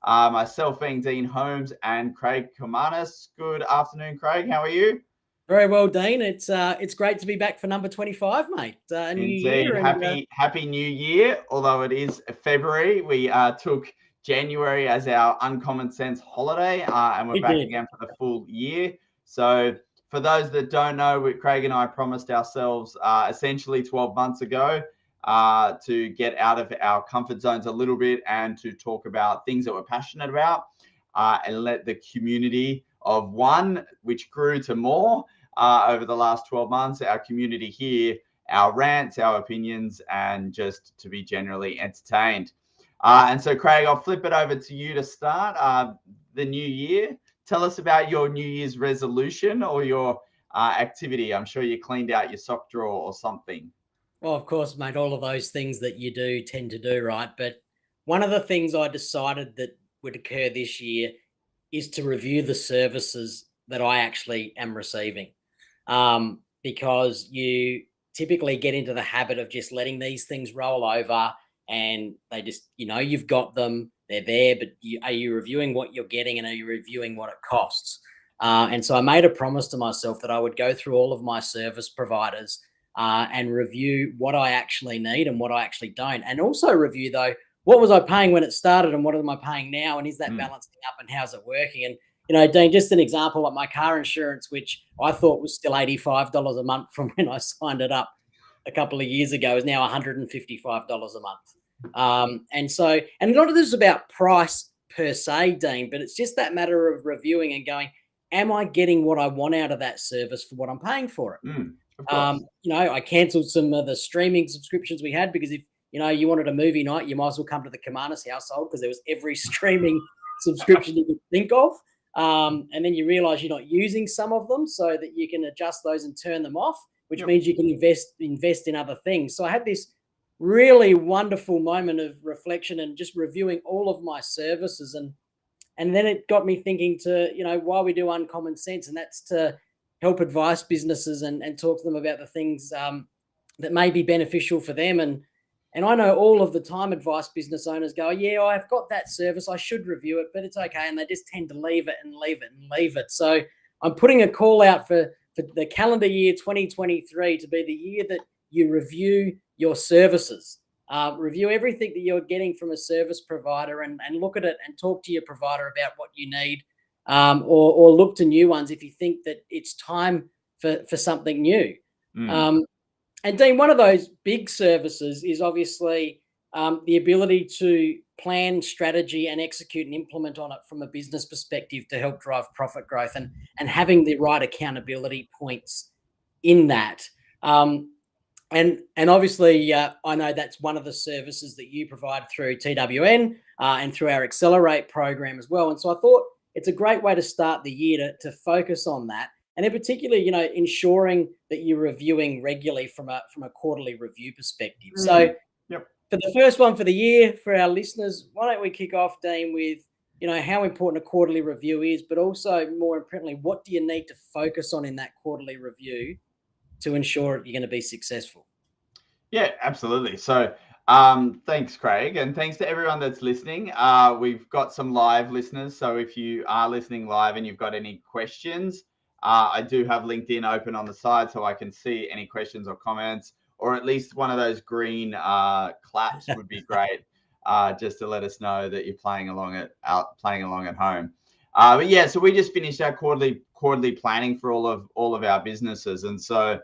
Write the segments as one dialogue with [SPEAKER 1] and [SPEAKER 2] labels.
[SPEAKER 1] Myself being Dean Holmes and Craig Komanis. Good afternoon, Craig. How are you?
[SPEAKER 2] Very well, Dean. It's great to be back for number 25, mate. A new
[SPEAKER 1] Indeed.
[SPEAKER 2] year, and
[SPEAKER 1] Happy New Year. Although it is February, we took January as our UncommonCents holiday, and we're
[SPEAKER 2] we
[SPEAKER 1] back
[SPEAKER 2] did.
[SPEAKER 1] again for the full year. So for those that don't know, Craig and I promised ourselves essentially 12 months ago to get out of our comfort zones a little bit and to talk about things that we're passionate about and let the community of one, which grew to more over the last 12 months, our community here, our rants, our opinions, and just to be generally entertained. And so, Craig, I'll flip it over to you to start the new year. Tell us about your New Year's resolution or your activity. I'm sure you cleaned out your sock drawer or something.
[SPEAKER 2] Well, of course, mate. All of those things that you do tend to do, right? But one of the things I decided that would occur this year is to review the services that I actually am receiving, because you typically get into the habit of just letting these things roll over, and they just, you've got them, they're there, but are you reviewing what you're getting, and are you reviewing what it costs? And so I made a promise to myself that I would go through all of my service providers and review what I actually need and what I actually don't, and also review though what was I paying when it started and what am I paying now, and is that balancing up and how's it working? And Dean, just an example, like my car insurance, which I thought was still $85 a month from when I signed it up a couple of years ago, is now $155 a month. And none of this is about price per se, Dean, but it's just that matter of reviewing and going, am I getting what I want out of that service for what I'm paying for it?
[SPEAKER 1] Of course.
[SPEAKER 2] I cancelled some of the streaming subscriptions we had, because if you wanted a movie night, you might as well come to the Komanis household, because there was every streaming subscription you could think of. And then you realize you're not using some of them, so that you can adjust those and turn them off, which means you can invest in other things. So I had this really wonderful moment of reflection and just reviewing all of my services. And then it got me thinking to, why we do Uncommon Sense, and that's to help advice businesses and talk to them about the things that may be beneficial for them. And I know all of the time advice business owners go, yeah, I've got that service, I should review it, but it's okay. And they just tend to leave it and leave it and leave it. So I'm putting a call out for the calendar year 2023 to be the year that you review your services. Review everything that you're getting from a service provider, and look at it and talk to your provider about what you need, or look to new ones if you think that it's time for something new. And Dean, one of those big services is obviously the ability to plan strategy and execute and implement on it from a business perspective to help drive profit growth, and having the right accountability points in that. And obviously, I know that's one of the services that you provide through TWN and through our Accelerate program as well. And so I thought it's a great way to start the year to focus on that. And in particular, ensuring that you're reviewing regularly from a quarterly review perspective. So for the first one for the year, for our listeners, why don't we kick off, Dean, with, how important a quarterly review is, but also more importantly, what do you need to focus on in that quarterly review to ensure you're going to be successful?
[SPEAKER 1] Yeah, absolutely. So thanks, Craig, and thanks to everyone that's listening. We've got some live listeners, so if you are listening live and you've got any questions, I do have LinkedIn open on the side so I can see any questions or comments, or at least one of those green claps would be great, just to let us know that you're playing along at home. But yeah, so we just finished our quarterly planning for all of our businesses, and so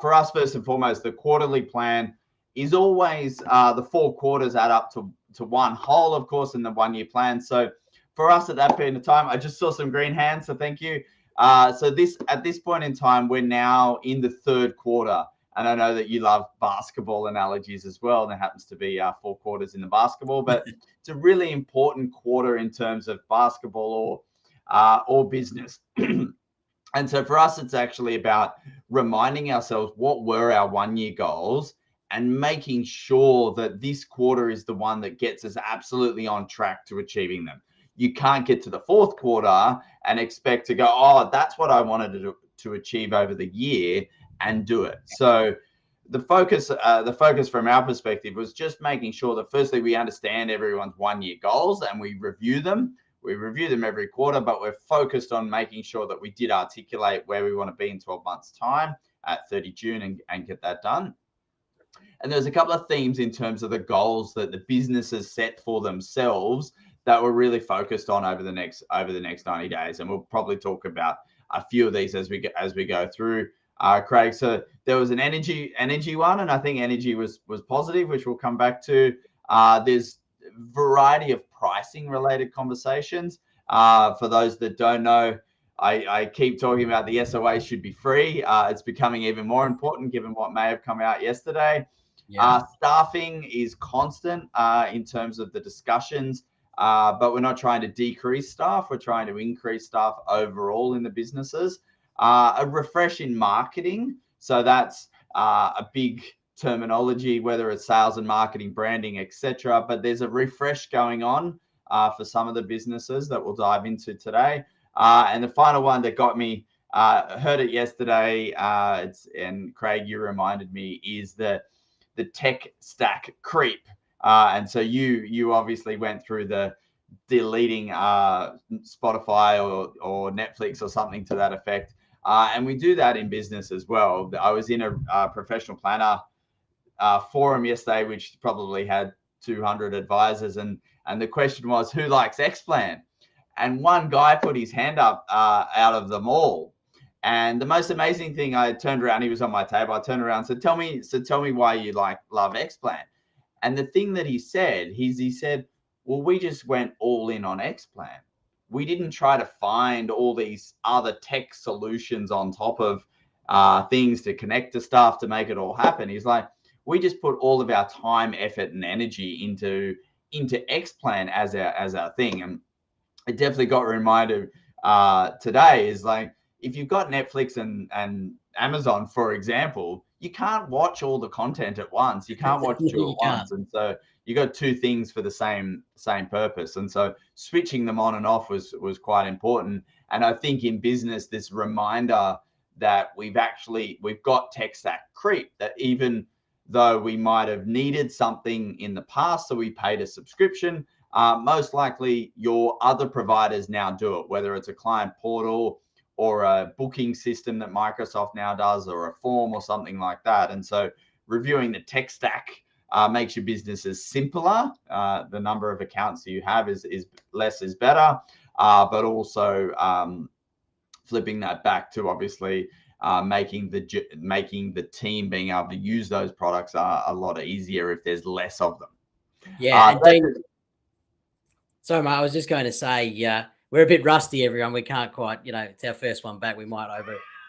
[SPEAKER 1] for us, first and foremost, the quarterly plan is always the 4 quarters add up to one whole, of course, in the 1 year plan. So for us at that period of time, I just saw some green hands, so thank you. So at this point in time, we're now in the 3rd quarter. And I know that you love basketball analogies as well. There happens to be 4 quarters in the basketball, but it's a really important quarter in terms of basketball or business. And so for us, it's actually about reminding ourselves what were our 1 year goals and making sure that this quarter is the one that gets us absolutely on track to achieving them. You can't get to the 4th quarter and expect to go, oh, that's what I wanted to achieve over the year, and do it. So the focus from our perspective was just making sure that firstly we understand everyone's 1-year goals and we review them. We review them every quarter, but we're focused on making sure that we did articulate where we want to be in 12 months' time at 30 June and get that done. And there's a couple of themes in terms of the goals that the businesses set for themselves that we're really focused on over the next 90 days. And we'll probably talk about a few of these as we go through, Craig. So there was an energy one, and I think energy was positive, which we'll come back to. There's variety of pricing related conversations. For those that don't know, I keep talking about the SOA should be free. It's becoming even more important given what may have come out yesterday.
[SPEAKER 2] Yeah.
[SPEAKER 1] Staffing is constant in terms of the discussions, but we're not trying to decrease staff. We're trying to increase staff overall in the businesses. A refresh in marketing. So that's a big terminology, whether it's sales and marketing, branding, etc. But there's a refresh going on for some of the businesses that we'll dive into today. And the final one that got me, heard it yesterday, and Craig, you reminded me, is the tech stack creep. And so you obviously went through the deleting Spotify or Netflix or something to that effect. And we do that in business as well. I was in a professional planner forum yesterday, which probably had 200 advisors. And the question was, who likes Xplan? And one guy put his hand up out of them all. And the most amazing thing, I turned around, he was on my table. I turned around and said, tell me why you love Xplan. And the thing that he said, he said, well, we just went all in on Xplan. We didn't try to find all these other tech solutions on top of things to connect to stuff to make it all happen. He's like, we just put all of our time, effort, and energy into Xplan as our thing. And it definitely got reminded today is like, if you've got Netflix and Amazon, for example, you can't watch all the content at once. You can't watch two
[SPEAKER 2] You
[SPEAKER 1] at
[SPEAKER 2] can't.
[SPEAKER 1] once. And so you got two things for the same purpose. And so switching them on and off was quite important. And I think in business, this reminder that we've got tech stack creep, that even though we might have needed something in the past, so we paid a subscription, most likely your other providers now do it, whether it's a client portal or a booking system that Microsoft now does, or a form or something like that. And so reviewing the tech stack makes your businesses simpler. The number of accounts that you have is less is better, but also flipping that back to obviously making the team being able to use those products a lot easier if there's less of them.
[SPEAKER 2] Yeah. And Dean, sorry, mate, I was just going to say, we're a bit rusty, everyone. We can't quite, it's our first one back. We might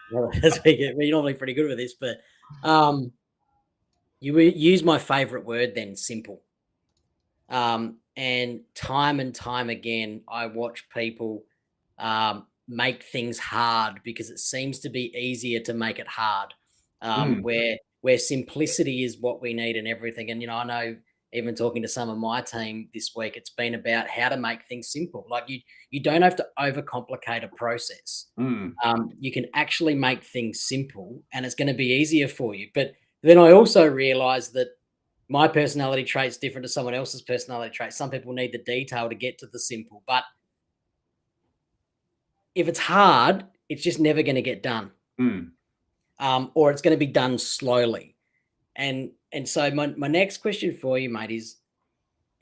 [SPEAKER 2] we're normally pretty good with this, but you use my favorite word then, simple. And time again, I watch people make things hard because it seems to be easier to make it hard, where simplicity is what we need and everything. And, I know, even talking to some of my team this week, it's been about how to make things simple. Like you don't have to overcomplicate a process. You can actually make things simple and it's going to be easier for you. But then I also realized that my personality trait's different to someone else's personality trait. Some people need the detail to get to the simple, but if it's hard, it's just never going to get done. Or it's going to be done slowly. And so my next question for you, mate, is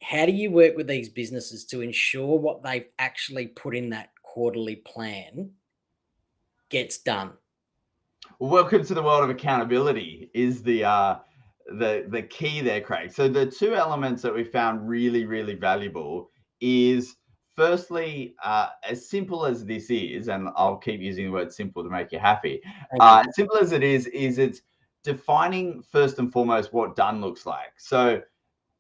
[SPEAKER 2] how do you work with these businesses to ensure what they've actually put in that quarterly plan gets done?
[SPEAKER 1] Welcome to the world of accountability is the key there, Craig. So the two elements that we found really, really valuable is, firstly, as simple as this is, and I'll keep using the word simple to make you happy. As simple as it is it's defining first and foremost what done looks like. So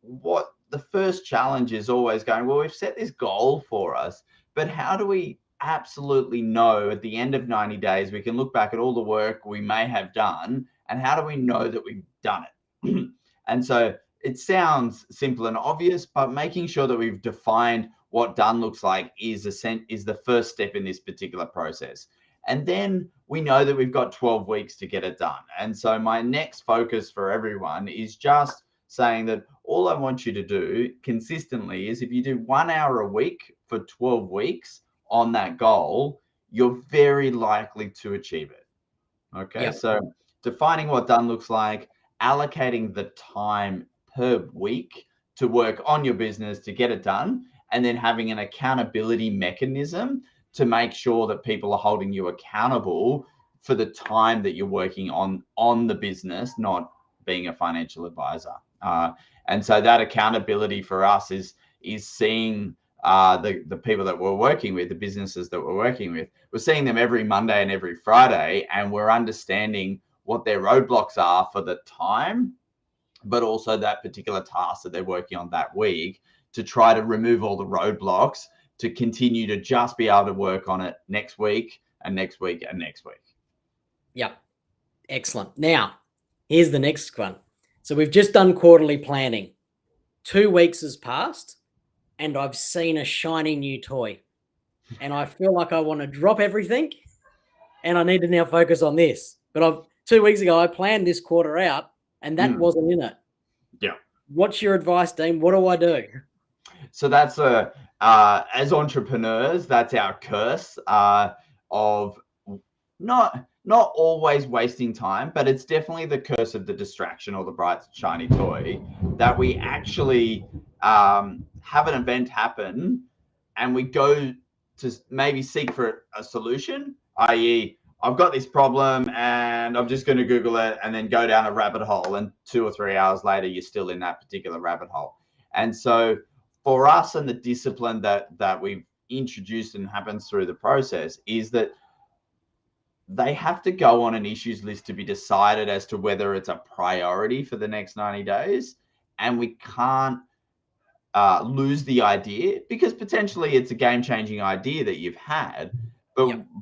[SPEAKER 1] what the first challenge is always going, well, we've set this goal for us, but how do we absolutely know at the end of 90 days, we can look back at all the work we may have done, and how do we know that we've done it? And so it sounds simple and obvious, but making sure that we've defined what done looks like is the first step in this particular process. And then we know that we've got 12 weeks to get it done. And so my next focus for everyone is just saying that all I want you to do consistently is, if you do 1 hour a week for 12 weeks on that goal, you're very likely to achieve it. Okay.
[SPEAKER 2] Yep.
[SPEAKER 1] So defining what done looks like, allocating the time per week to work on your business to get it done, and then having an accountability mechanism to make sure that people are holding you accountable for the time that you're working on the business, not being a financial advisor. And so that accountability for us is seeing the people that we're working with, the businesses that we're working with, we're seeing them every Monday and every Friday, and we're understanding what their roadblocks are for the time, but also that particular task that they're working on that week, to try to remove all the roadblocks to continue to just be able to work on it next week and next week and next week.
[SPEAKER 2] Yep. Excellent. Now, here's the next one. So we've just done quarterly planning. 2 weeks has passed and I've seen a shiny new toy. And I feel like I want to drop everything and I need to now focus on this. But 2 weeks ago, I planned this quarter out and that wasn't in it.
[SPEAKER 1] Yeah.
[SPEAKER 2] What's your advice, Dean? What do I do?
[SPEAKER 1] So that's as entrepreneurs, that's our curse of not always wasting time, but it's definitely the curse of the distraction or the bright shiny toy, that we actually have an event happen and we go to maybe seek for a solution, i.e., I've got this problem and I'm just going to Google it, and then go down a rabbit hole, and 2 or 3 hours later you're still in that particular rabbit hole. And so for us, and the discipline that we've introduced and happens through the process, is that they have to go on an issues list to be decided as to whether it's a priority for the next 90 days. And we can't lose the idea, because potentially it's a game-changing idea that you've had.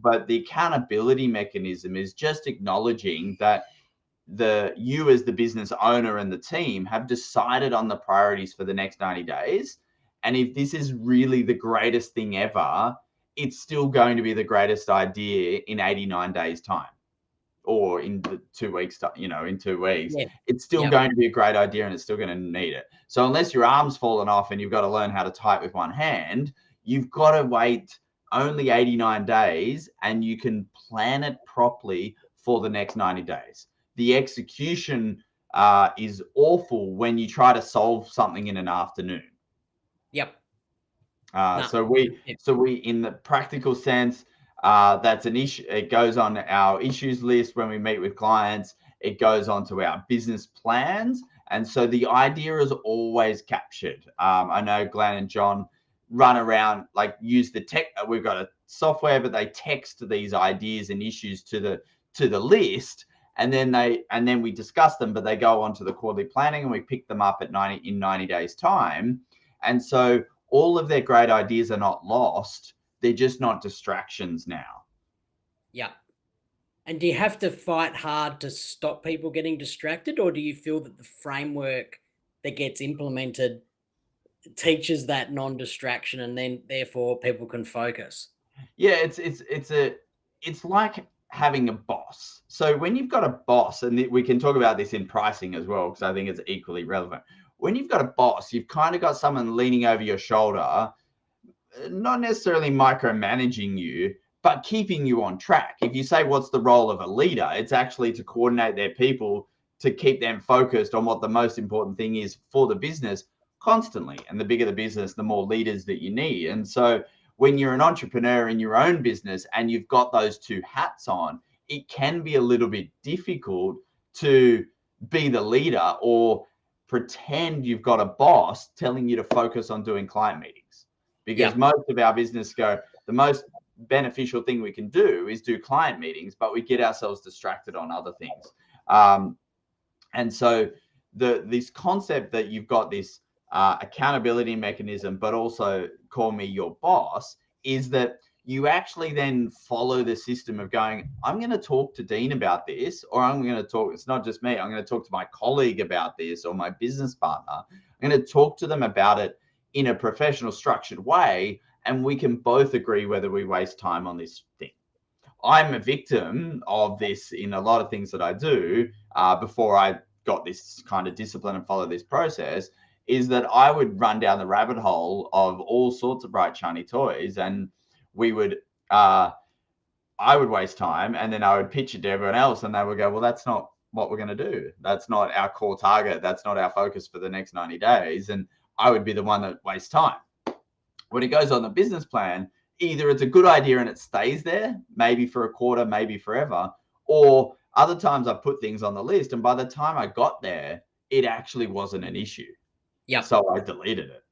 [SPEAKER 1] But the accountability mechanism is just acknowledging that you as the business owner and the team have decided on the priorities for the next 90 days. And if this is really the greatest thing ever, it's still going to be the greatest idea in 89 days time, or in 2 weeks, in 2 weeks. It's still going to be a great idea, and it's still going to need it. So unless your arm's fallen off and you've got to learn how to type with one hand, you've got to wait only 89 days, and you can plan it properly for the next 90 days. The execution is awful when you try to solve something in an afternoon.
[SPEAKER 2] Yep.
[SPEAKER 1] So we, in the practical sense, that's an issue. It goes on our issues list when we meet with clients. It goes onto our business plans. And so the idea is always captured. I know Glenn and John run around, like, use the tech. We've got a software, but they text these ideas and issues to the list. And then we discuss them, but they go on to the quarterly planning, and we pick them up in 90 days time. And so all of their great ideas are not lost. They're just not distractions now.
[SPEAKER 2] Yeah. And do you have to fight hard to stop people getting distracted, or do you feel that the framework that gets implemented teaches that non-distraction, and then therefore people can focus?
[SPEAKER 1] Yeah, it's like having a boss. So when you've got a boss, and we can talk about this in pricing as well, because I think it's equally relevant. When you've got a boss, you've kind of got someone leaning over your shoulder, not necessarily micromanaging you, but keeping you on track. If you say, what's the role of a leader? It's actually to coordinate their people, to keep them focused on what the most important thing is for the business constantly. And the bigger the business, the more leaders that you need. And so when you're an entrepreneur in your own business and you've got those two hats on, it can be a little bit difficult to be the leader or pretend you've got a boss telling you to focus on doing client meetings. Because most of our business go, the most beneficial thing we can do is do client meetings, but we get ourselves distracted on other things. And so this concept that you've got this accountability mechanism, but also call me your boss, is that you actually then follow the system of going, I'm going to talk to Dean about this, or I'm going to talk, it's not just me, I'm going to talk to my colleague about this, or my business partner. I'm going to talk to them about it in a professional, structured way, and we can both agree whether we waste time on this thing. I'm a victim of this in a lot of things that I do before I got this kind of discipline and follow this process, is that I would run down the rabbit hole of all sorts of bright, shiny toys, and we would, I would waste time, and then I would pitch it to everyone else, and they would go, well, that's not what we're going to do. That's not our core target. That's not our focus for the next 90 days. And I would be the one that wastes time. When it goes on the business plan, either it's a good idea and it stays there, maybe for a quarter, maybe forever, or other times I put things on the list, and by the time I got there, it actually wasn't an issue.
[SPEAKER 2] Yeah.
[SPEAKER 1] So I deleted it.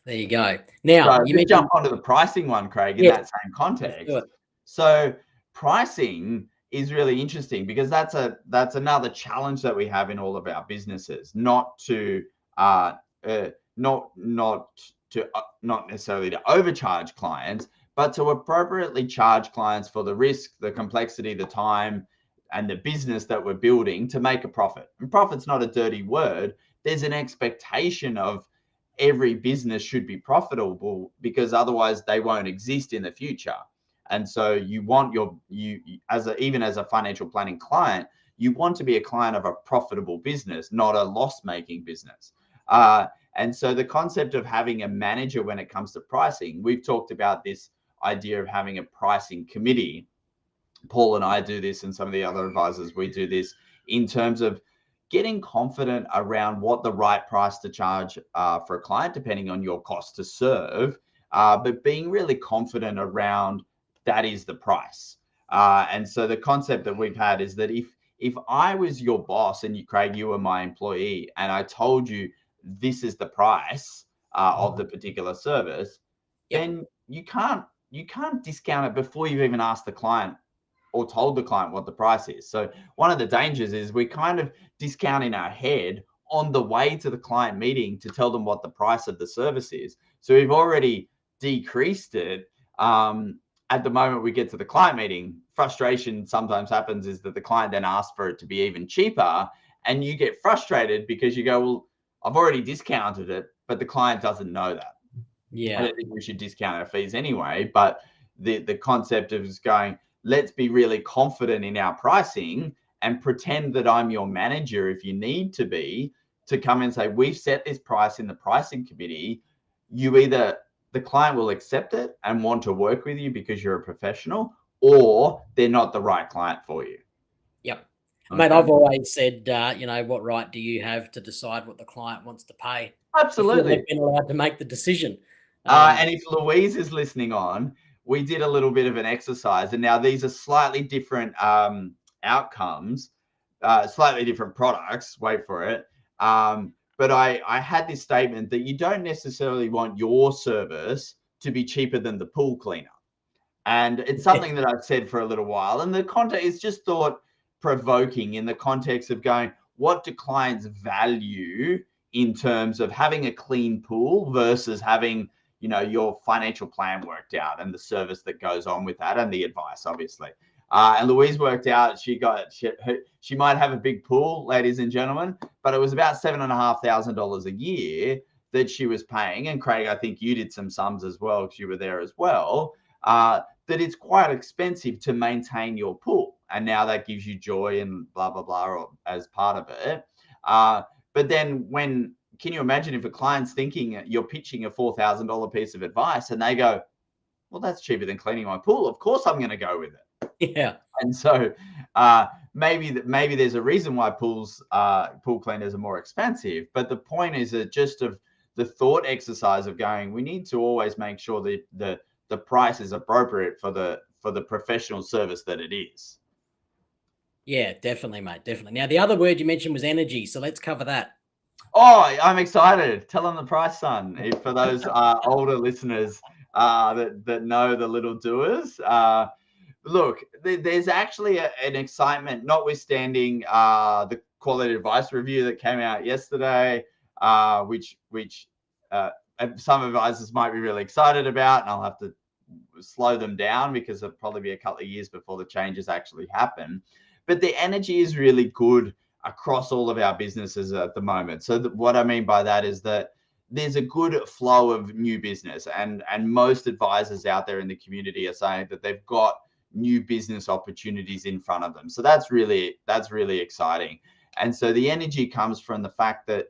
[SPEAKER 2] There you go. Now,
[SPEAKER 1] so
[SPEAKER 2] you
[SPEAKER 1] mentioned, jump onto the pricing one, Craig, in that same context. So pricing is really interesting because that's another challenge that we have in all of our businesses, not necessarily to overcharge clients, but to appropriately charge clients for the risk, the complexity, the time, and the business that we're building to make a profit. And profit's not a dirty word. There's an expectation of every business should be profitable, because otherwise they won't exist in the future. And so you want even as a financial planning client, you want to be a client of a profitable business, not a loss-making business. And so the concept of having a manager when it comes to pricing, we've talked about this idea of having a pricing committee. Paul and I do this, and some of the other advisors, we do this in terms of getting confident around what the right price to charge for a client, depending on your cost to serve, but being really confident around that is the price. And so the concept that we've had is that if I was your boss and you, Craig, you were my employee, and I told you this is the price of the particular service, then you can't discount it before you've even asked the client or told the client what the price is. So one of the dangers is we kind of discount in our head on the way to the client meeting to tell them what the price of the service is. So we've already decreased it. At the moment we get to the client meeting, frustration sometimes happens is that the client then asks for it to be even cheaper, and you get frustrated because you go, well, I've already discounted it, but the client doesn't know that. I don't think we should discount our fees anyway, but the concept of is going, let's be really confident in our pricing and pretend that I'm your manager if you need to be, to come and say, we've set this price in the pricing committee. You either, the client will accept it and want to work with you because you're a professional, or they're not the right client for you.
[SPEAKER 2] Yep. Mate, I've always said, what right do you have to decide what the client wants to pay?
[SPEAKER 1] Absolutely.
[SPEAKER 2] They've been allowed to make the decision.
[SPEAKER 1] And if Louise is listening on, we did a little bit of an exercise, and now these are slightly different outcomes, slightly different products. Wait for it. But I had this statement that you don't necessarily want your service to be cheaper than the pool cleaner. And it's something that I've said for a little while. And the context is just thought provoking in the context of going, what do clients value in terms of having a clean pool versus having, your financial plan worked out and the service that goes on with that and the advice, obviously. And Louise worked out she might have a big pool, ladies and gentlemen, but it was about $7,500 a year that she was paying. And Craig, I think you did some sums as well because you were there as well. That it's quite expensive to maintain your pool, and now that gives you joy and blah blah blah as part of it. But then can you imagine if a client's thinking you're pitching a $4,000 piece of advice and they go, well, that's cheaper than cleaning my pool. Of course I'm going to go with it.
[SPEAKER 2] Yeah.
[SPEAKER 1] And so maybe there's a reason why pool cleaners are more expensive. But the point is that just of the thought exercise of going, we need to always make sure that the price is appropriate for the professional service that it is.
[SPEAKER 2] Yeah, definitely, mate. Definitely. Now, the other word you mentioned was energy. So let's cover that.
[SPEAKER 1] Oh, I'm excited. Tell them the price, son. For those older listeners that know the little doers, look, there's actually an excitement, notwithstanding the quality advice review that came out yesterday, which some advisors might be really excited about, and I'll have to slow them down because it'll probably be a couple of years before the changes actually happen. But the energy is really good across all of our businesses at the moment. So what I mean by that is that there's a good flow of new business, and most advisors out there in the community are saying that they've got new business opportunities in front of them. So that's really exciting. And so the energy comes from the fact that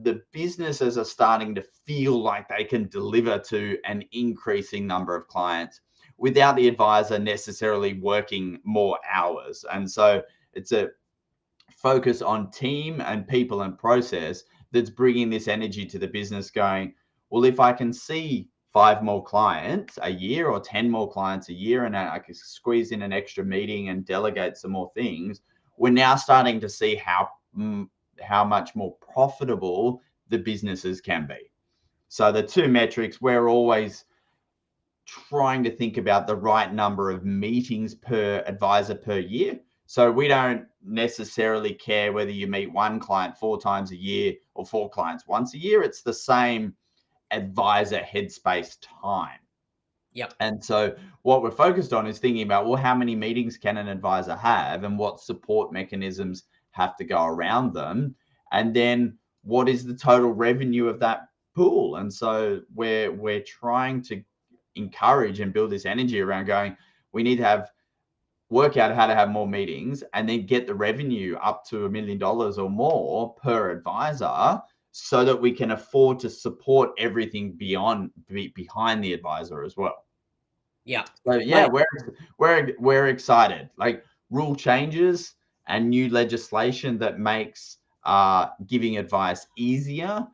[SPEAKER 1] the businesses are starting to feel like they can deliver to an increasing number of clients without the advisor necessarily working more hours. And so it's a focus on team and people and process that's bringing this energy to the business, going, well, if I can see 5 more clients a year or 10 more clients a year, and I can squeeze in an extra meeting and delegate some more things, we're now starting to see how much more profitable the businesses can be. So the two metrics, we're always trying to think about the right number of meetings per advisor per year. So we don't necessarily care whether you meet one client 4 times a year or 4 clients once a year. It's the same advisor headspace time.
[SPEAKER 2] Yep.
[SPEAKER 1] And so what we're focused on is thinking about, well, how many meetings can an advisor have and what support mechanisms have to go around them? And then what is the total revenue of that pool? And so we're trying to encourage and build this energy around going, we need to work out how to have more meetings and then get the revenue up to $1 million or more per advisor, so that we can afford to support everything behind the advisor as well.
[SPEAKER 2] Yeah.
[SPEAKER 1] So yeah, we're excited. Like rule changes and new legislation that makes giving advice easier.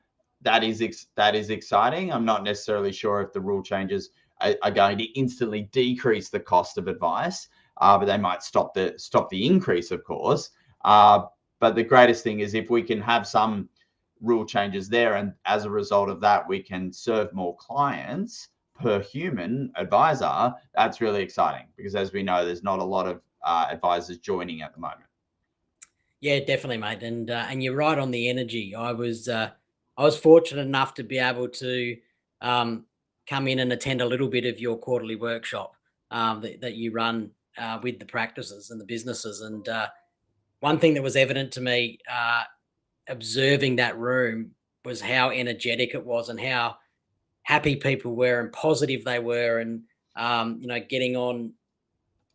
[SPEAKER 1] That is exciting. I'm not necessarily sure if the rule changes are going to instantly decrease the cost of advice, but they might stop the increase, of course. But the greatest thing is if we can have some rule changes there, and as a result of that, we can serve more clients per human advisor. That's really exciting, because as we know, there's not a lot of advisors joining at the moment.
[SPEAKER 2] Yeah, definitely, mate. And you're right on the energy. I was fortunate enough to be able to come in and attend a little bit of your quarterly workshop that you run with the practices and the businesses. And one thing that was evident to me observing that room was how energetic it was and how happy people were and positive they were, and getting on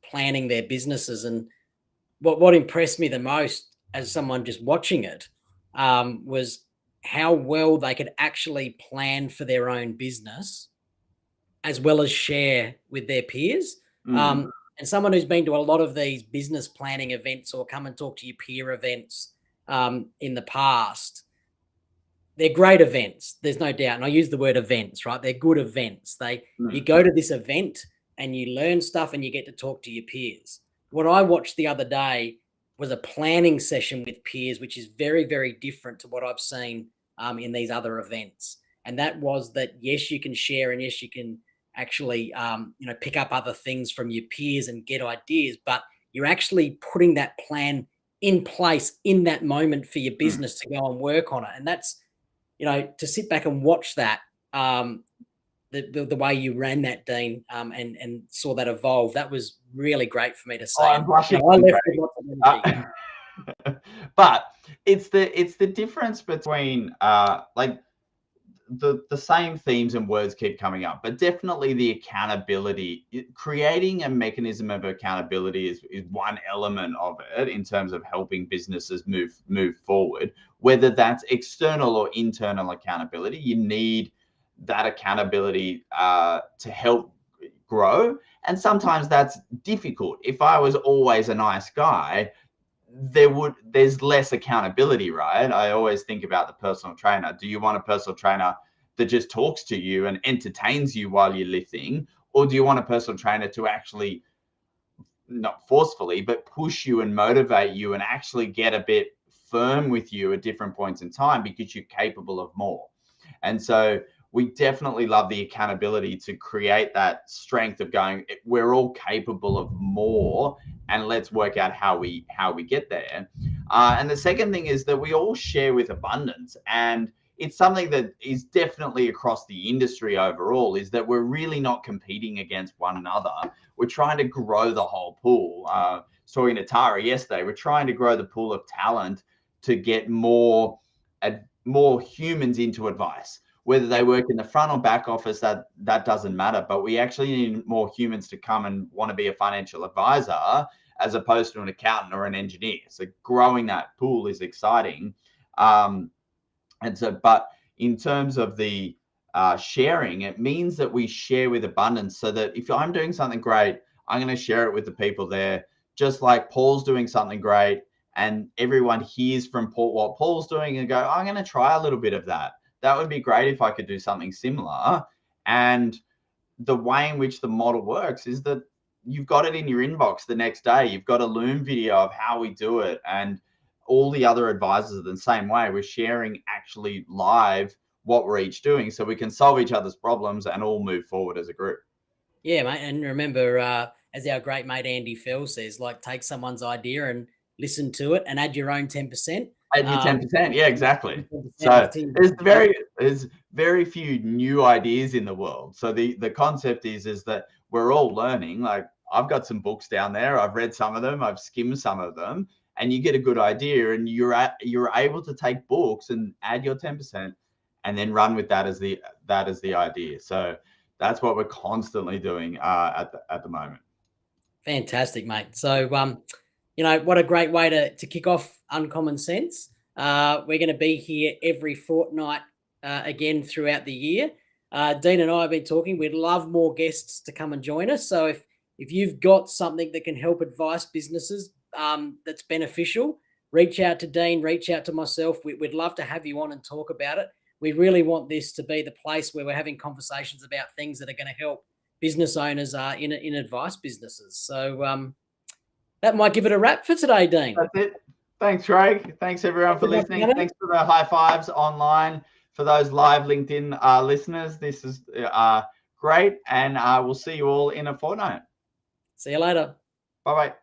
[SPEAKER 2] planning their businesses. And what impressed me the most as someone just watching it was how well they could actually plan for their own business as well as share with their peers. And someone who's been to a lot of these business planning events or come and talk to your peer events in the past, they're great events. There's no doubt. And I use the word events, right? They're good events. You go to this event and you learn stuff and you get to talk to your peers. What I watched the other day was a planning session with peers, which is very, very different to what I've seen in these other events. And that was that, yes, you can share, and yes, you can actually, pick up other things from your peers and get ideas, but you're actually putting that plan in place in that moment for your business to go and work on it. And that's, to sit back and watch that, the way you ran that, Dean, and saw that evolve, that was really great for me to see.
[SPEAKER 1] I'm blushing.
[SPEAKER 2] I left with lots of energy.
[SPEAKER 1] But it's the difference between the same themes and words keep coming up, but definitely the accountability. Creating a mechanism of accountability is one element of it in terms of helping businesses move forward. Whether that's external or internal accountability, you need that accountability to help grow. And sometimes that's difficult. If I was always a nice guy, there's less accountability, right? I always think about the personal trainer. Do you want a personal trainer that just talks to you and entertains you while you're lifting, or do you want a personal trainer to actually, not forcefully, but push you and motivate you and actually get a bit firm with you at different points in time because you're capable of more? And so we definitely love the accountability to create that strength of going, we're all capable of more, and let's work out how we get there. And the second thing is that we all share with abundance, and it's something that is definitely across the industry overall, is that we're really not competing against one another. We're trying to grow the whole pool. Talking to Tara yesterday, we're trying to grow the pool of talent to get more humans into advice. whether they work in the front or back office, that doesn't matter. But we actually need more humans to come and want to be a financial advisor as opposed to an accountant or an engineer. So growing that pool is exciting. And so, but in terms of the sharing, it means that we share with abundance, so that if I'm doing something great, I'm going to share it with the people there, just like Paul's doing something great, and everyone hears from Paul what Paul's doing and go, I'm going to try a little bit of that. That would be great if I could do something similar. And the way in which the model works is that you've got it in your inbox the next day. You've got a Loom video of how we do it, and all the other advisors are the same way. We're sharing actually live what we're each doing, so we can solve each other's problems and all move forward as a group.
[SPEAKER 2] Yeah, mate. And remember, as our great mate Andy Fell says, like, take someone's idea and listen to it and add your own 10%.
[SPEAKER 1] Add your 10%. Yeah, exactly.
[SPEAKER 2] 10%
[SPEAKER 1] So there's very few new ideas in the world. So the concept is that we're all learning. Like, I've got some books down there. I've read some of them. I've skimmed some of them, and you get a good idea, and you're able to take books and add your 10%, and then run with that as the idea. So that's what we're constantly doing at the moment.
[SPEAKER 2] Fantastic, mate. So, what a great way to kick off Uncommon Sense. We're going to be here every fortnight again throughout the year. Dean and I have been talking. We'd love more guests to come and join us. So if you've got something that can help advice businesses that's beneficial, reach out to Dean, reach out to myself. We'd love to have you on and talk about it. We really want this to be the place where we're having conversations about things that are going to help business owners in advice businesses. So that might give it a wrap for today, Dean.
[SPEAKER 1] That's it. Thanks, Craig. Thanks, everyone, for listening. Thanks for the high fives online. For those live LinkedIn listeners, this is great. And we'll see you all in a fortnight.
[SPEAKER 2] See you later.
[SPEAKER 1] Bye-bye.